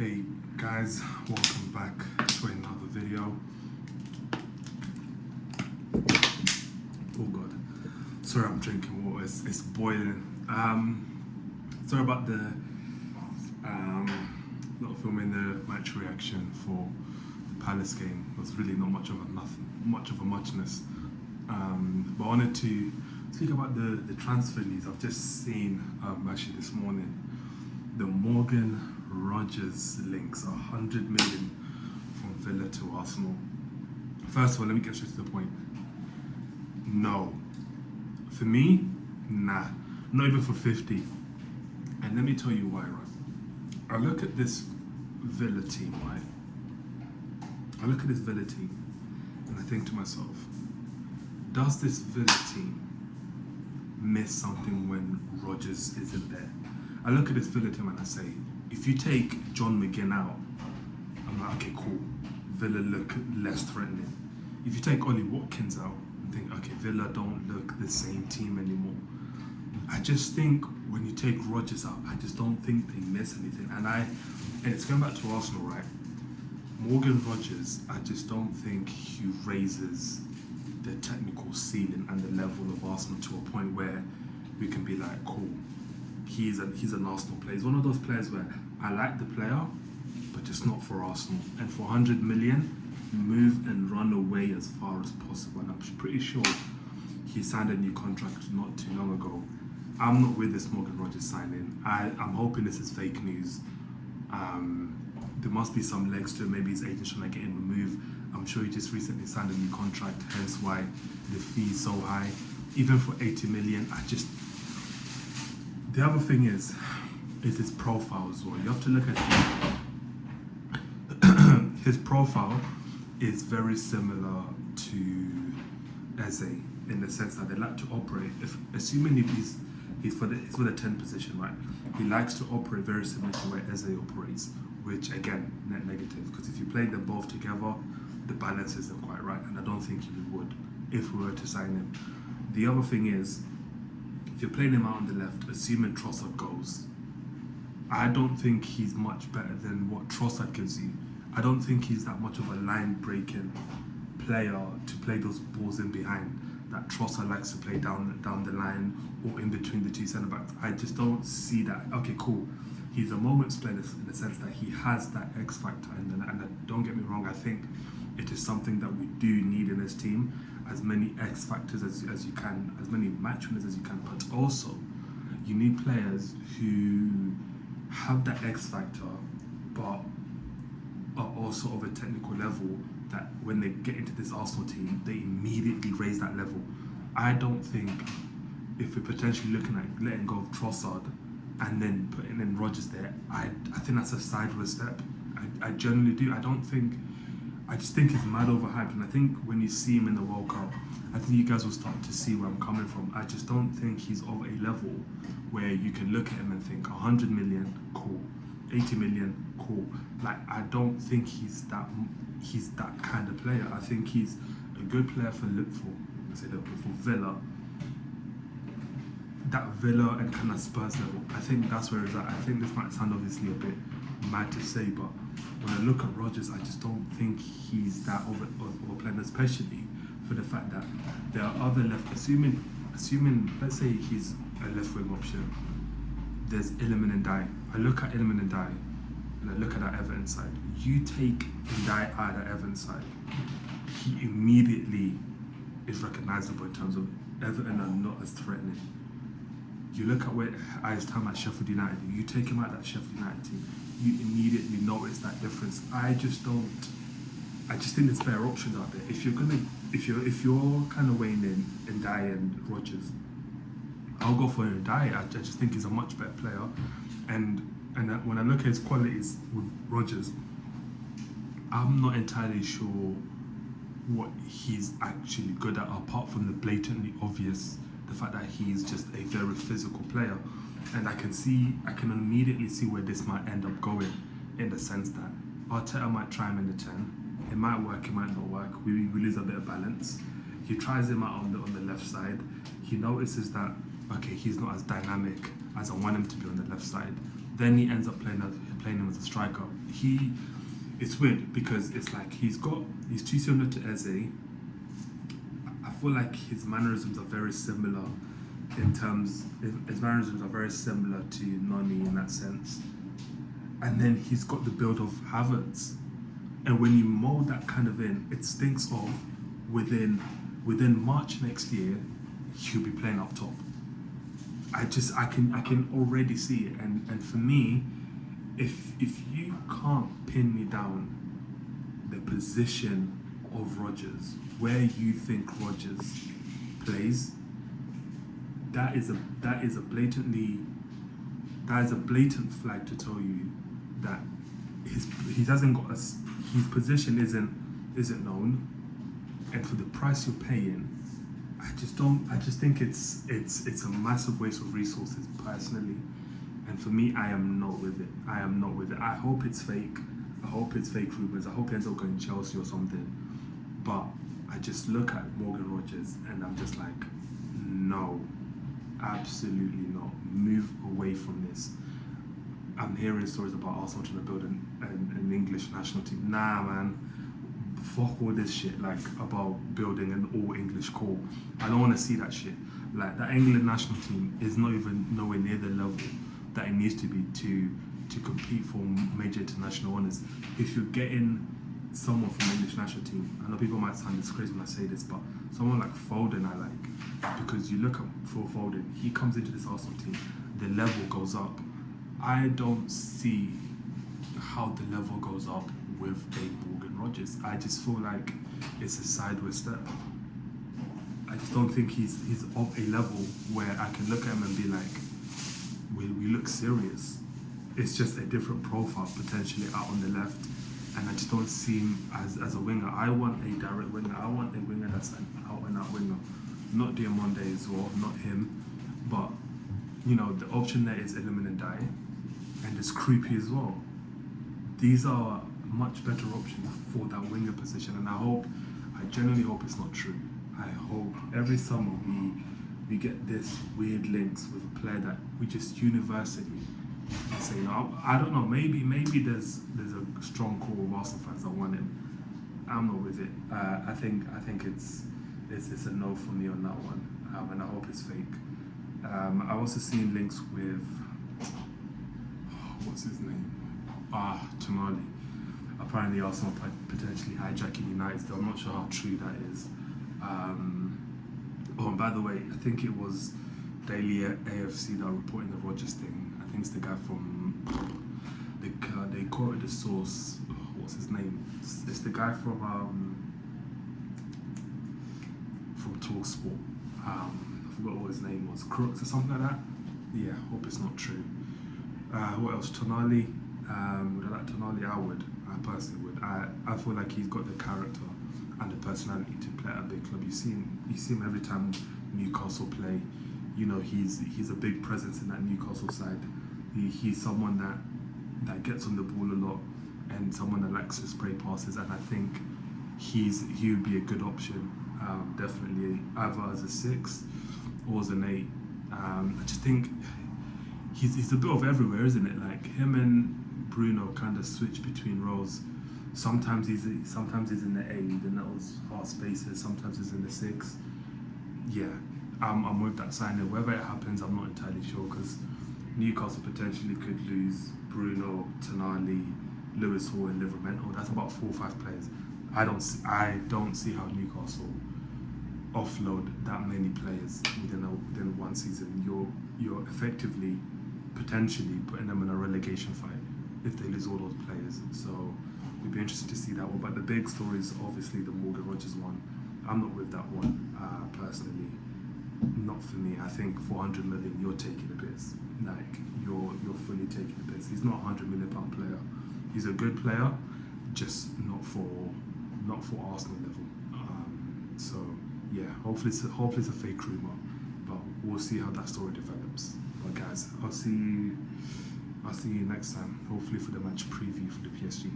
Hey guys, welcome back to another video. Oh god, sorry I'm drinking water, it's boiling. Sorry about the not filming the match reaction for the Palace game. It was really not much of a muchness. But I wanted to speak about the transfer news. I've just seen actually this morning the Morgan Rogers links 100 million from Villa to Arsenal. First of all, let me get straight to the point. No. For me, nah. Not even for 50. And let me tell you why, right? I look at this Villa team, right? I look at this Villa team and I think to myself, does this Villa team miss something when Rodgers isn't there? I look at this Villa team and I say, if you take John McGinn out, I'm like, okay, cool. Villa look less threatening. If you take Ollie Watkins out, and think, okay, Villa don't look the same team anymore. I just think when you take Rodgers out, I just don't think they miss anything. And it's going back to Arsenal, right? Morgan Rogers, I just don't think he raises the technical ceiling and the level of Arsenal to a point where we can be like, cool, he's an Arsenal player. He's one of those players where I like the player, but just not for Arsenal. And for 100 million, move and run away as far as possible. And I'm pretty sure he signed a new contract not too long ago. I'm not with this Morgan Rogers signing. I'm hoping this is fake news. There must be some legs to it. Maybe his agent's trying to get him removed. I'm sure he just recently signed a new contract, hence why the fee is so high. Even for 80 million, the other thing is his profile as well. You have to look at his profile is very similar to Eze in the sense that they like to operate. Assuming he's for the 10 position, right? He likes to operate very similar to where Eze operates, which again, net negative, because if you play them both together, the balance isn't quite right, and I don't think we would if we were to sign him. The other thing is, if you're playing him out on the left, assuming Trossard goes, I don't think he's much better than what Trossard gives you. I don't think he's that much of a line-breaking player to play those balls in behind that Trossard likes to play down the line or in between the two centre-backs. I just don't see that. Okay, cool. He's a moment's player in the sense that he has that X factor, and don't get me wrong, I think it is something that we do need in this team, as many X factors as you can, as many match winners as you can, but also you need players who have that X factor but are also of a technical level that when they get into this Arsenal team, they immediately raise that level. I don't think if we're potentially looking at letting go of Trossard and then putting in Rodgers there, I think that's a sideways step. I genuinely do. I just think he's mad overhyped, and I think when you see him in the World Cup, I think you guys will start to see where I'm coming from. I just don't think he's of a level where you can look at him and think 100 million, cool, 80 million, cool. Like, I don't think he's that kind of player. I think he's a good player for Villa. That Villa and kind of Spurs level, I think that's where he's at. I think this might sound obviously a bit mad to say, but when I look at Rodgers, I just don't think he's that of a player, especially for the fact that there are other assuming let's say he's a left wing option, there's Iliman Ndiaye. I look at Iliman Ndiaye and I look at that Everton side. You take Ndiaye out of that Everton side, he immediately is recognisable in terms of Everton are not as threatening. You look at where his time at Sheffield United, you take him out of that Sheffield United team, you immediately notice that difference. I just think there's better options out there. If you're kind of weighing in Ndiaye and Rodgers, I'll go for Ndiaye. I just think he's a much better player, and when I look at his qualities with Rodgers, I'm not entirely sure what he's actually good at, apart from the blatantly obvious, the fact that he's just a very physical player. And I can immediately see where this might end up going, in the sense that Arteta might try him in the 10. It might work, it might not work. We lose a bit of balance. He tries him out on the left side. He notices that, okay, he's not as dynamic as I want him to be on the left side. Then he ends up playing him as a striker. It's weird because it's like he's too similar to Eze. I feel like his mannerisms are very similar his mannerisms are very similar to Nani in that sense. And then he's got the build of Havertz. And when you mold that kind of in, it stinks of within March next year, he'll be playing up top. I can already see it. And for me, if you can't pin me down the position of Rodgers, where you think Rodgers plays, that is a blatant flag to tell you that he hasn't got his position isn't known, and for the price you're paying, I just think it's a massive waste of resources personally, and for me, I am not with it. I hope it's fake. I hope it's fake rumors. I hope he ends up going Chelsea or something, but I just look at Morgan Rodgers and I'm just like, no, absolutely not. Move away from this. I'm hearing stories about Arsenal trying to build an English national team. Nah, man. Fuck all this shit, like, about building an all-English core. I don't want to see that shit. Like, that England national team is not even nowhere near the level that it needs to be to compete for major international honours. If you're getting someone from the English national team, I know people might sound crazy when I say this, but someone like Foden I like, because you look at Phil Foden, he comes into this Arsenal team, the level goes up. I don't see how the level goes up with a Morgan Rodgers. I just feel like it's a sideways step. I just don't think he's of a level where I can look at him and be like, we look serious. It's just a different profile potentially out on the left, and I just don't see him as a winger. I want a direct winger. I want a winger that's an out-and-out winger, not Diamonde as well, not him. But you know, the option there is Iliman Ndiaye, and it's Creepy as well. These are much better options for that winger position, and I genuinely hope it's not true. I hope every summer we get this weird links with a player that we just universally say, I don't know, maybe there's a strong core of Arsenal fans that want him. I'm not with it. I think it's a no for me on that one, and I hope it's fake. I've also seen links with what's his name? Tonali. Apparently Arsenal potentially hijacking United. So I'm not sure how true that is. And by the way, I think it was Daily AFC that are reporting the Rodgers thing. I think it's the guy from they quoted the source. What's his name? It's the guy from TalkSport. I forgot what his name was. Crooks or something like that. Yeah, hope it's not true. What else? Tonali. Would I like Tonali? I would. I personally would. I feel like he's got the character and the personality to play at a big club. You see him every time Newcastle play. You know, he's a big presence in that Newcastle side. He's someone that gets on the ball a lot and someone that likes to spray passes. And I think he would be a good option. Definitely either as a 6 or as an 8. I just think he's a bit of everywhere, isn't it? Like him and Bruno kind of switch between roles. Sometimes he's in the 8 in those half spaces. Sometimes he's in the 6. Yeah, I'm with that signing. Whether it happens, I'm not entirely sure, because Newcastle potentially could lose Bruno, Tonali, Lewis Hall, and Livramento. That's about 4 or 5 players. I don't see how Newcastle offload that many players within one season. You're effectively potentially putting them in a relegation fight if they lose all those players. So we'd be interested to see that one. But the big story is obviously the Morgan Rodgers one. I'm not with that one personally. Not for me. I think 400 million, you're taking the piss. Like you're fully taking the piss. He's not a £100 million player. He's a good player, just not for Arsenal level. So yeah, hopefully it's a fake rumor, but we'll see how that story develops. But guys, I'll see you next time. Hopefully for the match preview for the PSG.